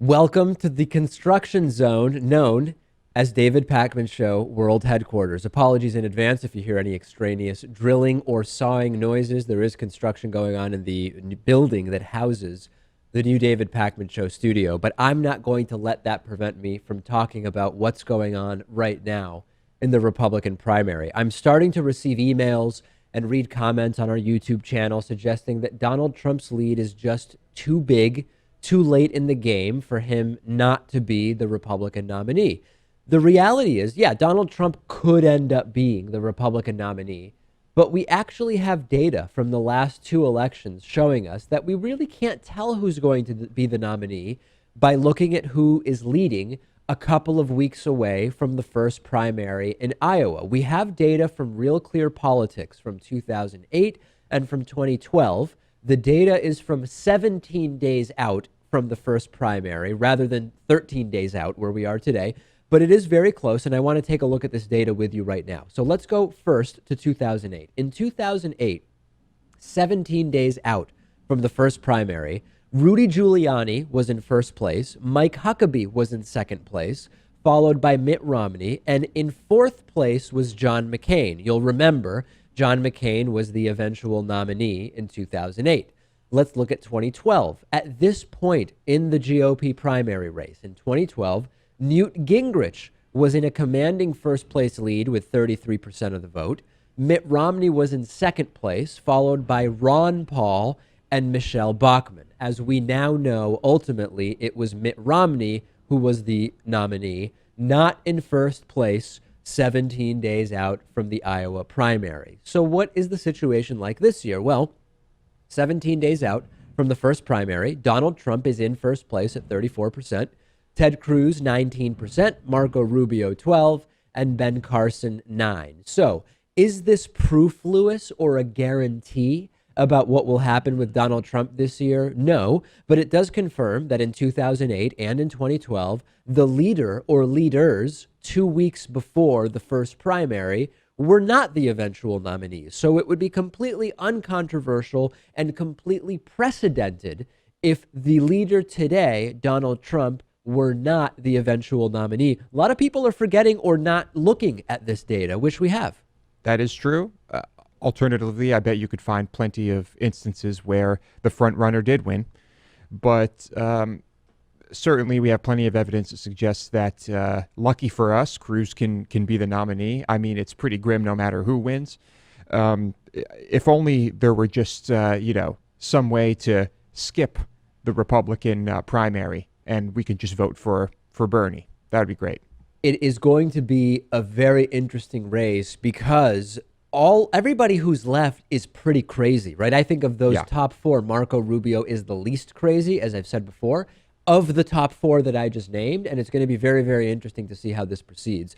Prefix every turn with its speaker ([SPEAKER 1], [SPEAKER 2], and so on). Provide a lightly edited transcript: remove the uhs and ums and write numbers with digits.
[SPEAKER 1] Welcome to the construction zone known as David Pakman Show World Headquarters. Apologies in advance if you hear any extraneous drilling or sawing noises. There is construction going on in the building that houses the new David Pakman Show studio, but I'm not going to let that prevent me from talking about what's going on right now in the Republican primary. I'm starting to receive emails and read comments on our YouTube channel suggesting that Donald Trump's lead is just too big, too late in the game for him not to be the Republican nominee. The reality is, yeah, Donald Trump could end up being the Republican nominee, but we actually have data from the last two elections showing us that we really can't tell who's going to be the nominee by looking at who is leading a couple of weeks away from the first primary in Iowa. We have data from Real Clear Politics from 2008 and from 2012. The data is from 17 days out from the first primary rather than 13 days out where we are today. But it is very close, and I want to take a look at this data with you right now. So let's go first to 2008. In 2008, 17 days out from the first primary, Rudy Giuliani was in first place, Mike Huckabee was in second place, followed by Mitt Romney, and in fourth place was John McCain. You'll remember John McCain was the eventual nominee in 2008. Let's look at 2012. At this point in the GOP primary race, in 2012, Newt Gingrich was in a commanding first place lead with 33% of the vote. Mitt Romney was in second place, followed by Ron Paul and Michelle Bachmann. As we now know, ultimately, it was Mitt Romney who was the nominee, not in first place 17 days out from the Iowa primary. So what is the situation like this year? Well, 17 days out from the first primary, Donald Trump is in first place at 34%. Ted Cruz, 19%, Marco Rubio, 12%, and Ben Carson, 9%. So is this proof, Lewis, or a guarantee about what will happen with Donald Trump this year? No, but it does confirm that in 2008 and in 2012, the leader or leaders 2 weeks before the first primary were not the eventual nominees. So it would be completely uncontroversial and completely precedented if the leader today, Donald Trump, were not the eventual nominee. A lot of people are forgetting or not looking at this data, which we have.
[SPEAKER 2] That is true. Alternatively, I bet you could find plenty of instances where the front runner did win. But certainly we have plenty of evidence that suggests that, lucky for us, Cruz can be the nominee. I mean, it's pretty grim no matter who wins. If only there were just, some way to skip the Republican primary and we could just vote for Bernie. That would be great.
[SPEAKER 1] It is going to be a very interesting race because everybody who's left is pretty crazy, right? I think of those top four, Marco Rubio is the least crazy, as I've said before, of the top four that I just named. And it's going to be very, very interesting to see how this proceeds.